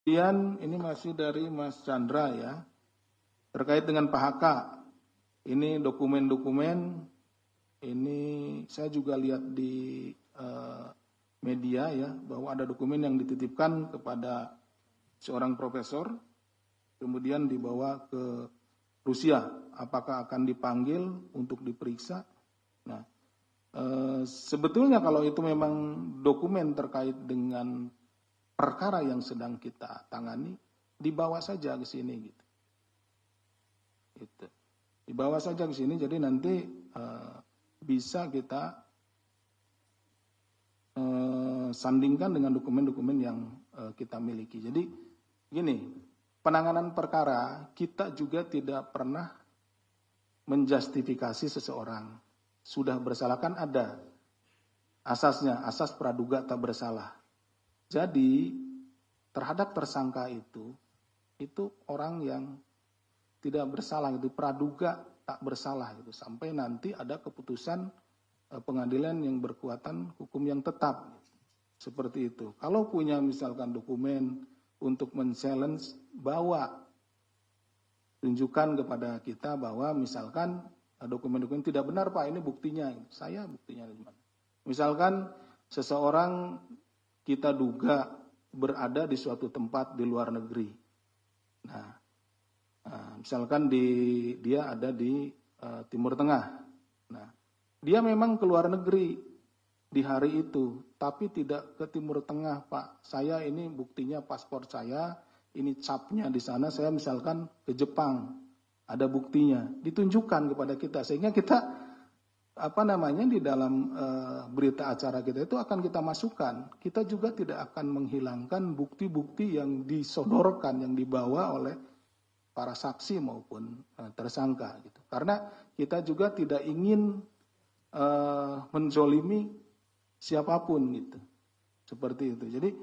Kemudian ini masih dari Mas Chandra ya, terkait dengan Pak HK. Ini dokumen-dokumen, ini saya juga lihat di media ya, bahwa ada dokumen yang dititipkan kepada seorang profesor, kemudian dibawa ke Rusia. Apakah akan dipanggil untuk diperiksa? Nah, sebetulnya kalau itu memang dokumen terkait dengan perkara yang sedang kita tangani, dibawa saja ke sini gitu. Dibawa saja ke sini, jadi nanti bisa kita sandingkan dengan dokumen-dokumen yang kita miliki. Jadi gini, penanganan perkara kita juga tidak pernah menjustifikasi seseorang. Sudah bersalah kan ada asasnya, asas praduga tak bersalah. Jadi terhadap tersangka itu orang yang tidak bersalah, itu praduga tak bersalah itu, sampai nanti ada keputusan pengadilan yang berkekuatan hukum yang tetap. Seperti itu. Kalau punya misalkan dokumen untuk men-challenge, bawa, tunjukkan kepada kita bahwa misalkan dokumen-dokumen tidak benar Pak, ini buktinya. Saya buktinya di mana. Misalkan seseorang kita duga berada di suatu tempat di luar negeri. Nah, misalkan dia ada di Timur Tengah. Nah, dia memang ke luar negeri di hari itu, tapi tidak ke Timur Tengah Pak. Saya ini buktinya paspor saya, ini capnya di sana, saya misalkan ke Jepang, ada buktinya, ditunjukkan kepada kita, sehingga kita di dalam berita acara kita itu akan kita masukkan. Kita juga tidak akan menghilangkan bukti-bukti yang disodorkan, yang dibawa oleh para saksi maupun tersangka gitu. Karena kita juga tidak ingin menzolimi siapapun gitu. Seperti itu. Jadi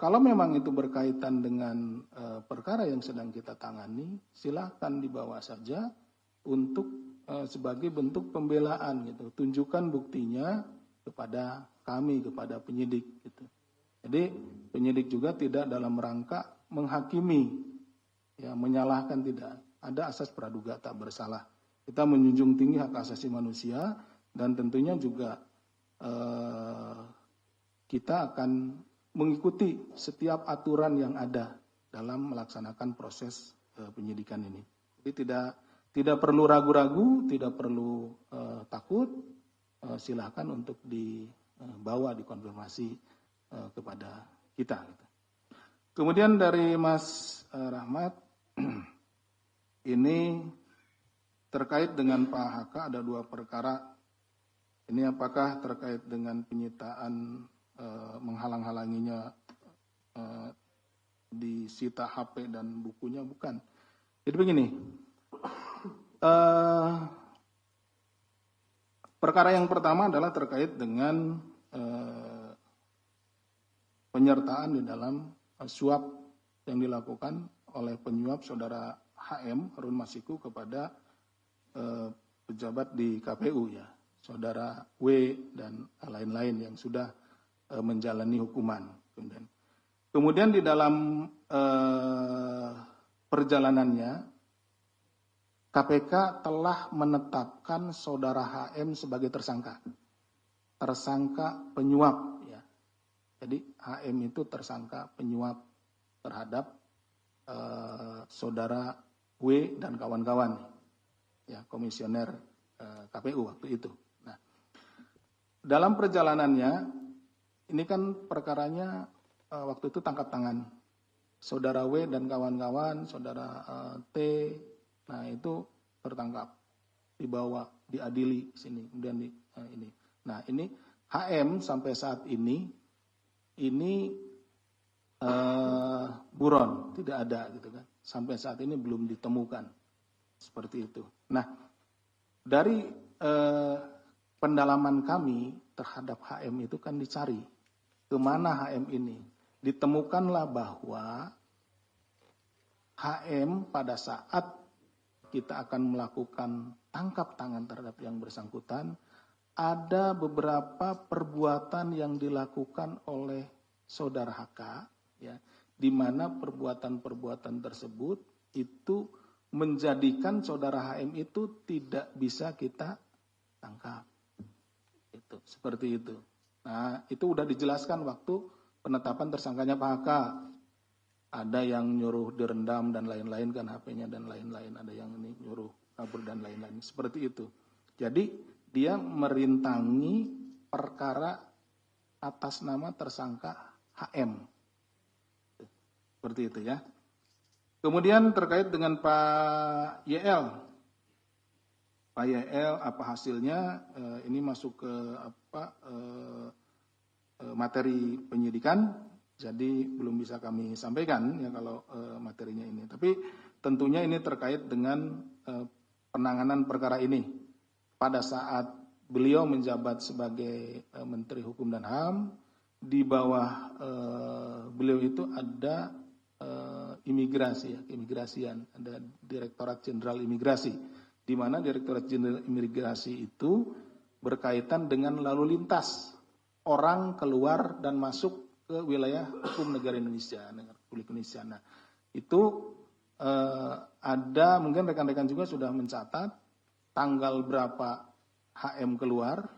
kalau memang itu berkaitan dengan perkara yang sedang kita tangani, silahkan dibawa saja untuk sebagai bentuk pembelaan gitu. Tunjukkan buktinya kepada kami, kepada penyidik gitu. Jadi penyidik juga tidak dalam rangka menghakimi, ya, menyalahkan, tidak. Ada asas praduga tak bersalah. Kita menjunjung tinggi hak asasi manusia dan tentunya juga kita akan mengikuti setiap aturan yang ada dalam melaksanakan proses penyidikan ini. Jadi tidak perlu ragu-ragu, tidak perlu takut, silakan untuk dibawa, dikonfirmasi kepada kita. Kemudian dari Mas Rahmat, ini terkait dengan Pak HK ada 2 perkara. Ini apakah terkait dengan penyitaan menghalang-halanginya disita HP dan bukunya? Bukan. Jadi begini, perkara yang pertama adalah terkait dengan penyertaan di dalam suap yang dilakukan oleh penyuap saudara HM Harun Masiku kepada pejabat di KPU ya, saudara W dan lain-lain yang sudah menjalani hukuman. Kemudian di dalam perjalanannya KPK telah menetapkan saudara HM sebagai tersangka penyuap ya. Jadi HM itu tersangka penyuap terhadap saudara W dan kawan-kawan ya, komisioner KPU waktu itu. Nah, dalam perjalanannya ini kan perkaranya waktu itu tangkap tangan saudara W dan kawan-kawan, saudara T. Nah, itu tertangkap, dibawa, diadili sini, kemudian ini. Nah, ini HM sampai saat ini buron, tidak ada gitu kan. Sampai saat ini belum ditemukan. Seperti itu. Nah, dari pendalaman kami terhadap HM itu kan dicari kemana HM ini. Ditemukanlah bahwa HM pada saat kita akan melakukan tangkap tangan terhadap yang bersangkutan, ada beberapa perbuatan yang dilakukan oleh saudara HK ya, di mana perbuatan-perbuatan tersebut itu menjadikan saudara HM itu tidak bisa kita tangkap. Itu seperti itu. Nah, itu udah dijelaskan waktu penetapan tersangkanya Pak HK. Ada yang nyuruh direndam dan lain-lain kan HP-nya dan lain-lain. Ada yang ini nyuruh kabur dan lain-lain. Seperti itu. Jadi dia merintangi perkara atas nama tersangka HM. Seperti itu ya. Kemudian terkait dengan Pak YL. Pak YL apa hasilnya? Ini masuk ke materi penyidikan. Jadi belum bisa kami sampaikan ya kalau materinya ini. Tapi tentunya ini terkait dengan penanganan perkara ini. Pada saat beliau menjabat sebagai Menteri Hukum dan HAM, di bawah beliau itu ada imigrasi, ya, keimigrasian, ada Direktorat Jenderal Imigrasi, di mana Direktorat Jenderal Imigrasi itu berkaitan dengan lalu lintas orang keluar dan masuk ke wilayah hukum negara Indonesia, negara Republik Indonesia. Nah, itu ada mungkin rekan-rekan juga sudah mencatat tanggal berapa HM keluar,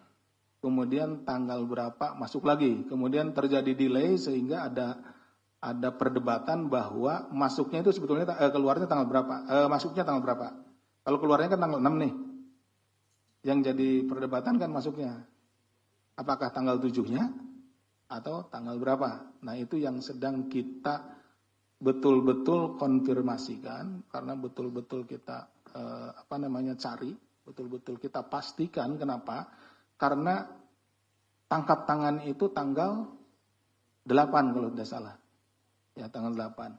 kemudian tanggal berapa masuk lagi, kemudian terjadi delay sehingga ada perdebatan bahwa masuknya itu sebetulnya keluarnya tanggal berapa, masuknya tanggal berapa. Kalau keluarnya kan tanggal 6 nih. Yang jadi perdebatan kan masuknya. Apakah tanggal 7-nya atau tanggal berapa? Nah, itu yang sedang kita betul-betul konfirmasikan karena betul-betul kita cari, betul-betul kita pastikan. Kenapa? Karena tangkap tangan itu tanggal 8 kalau tidak salah. Ya, tanggal 8.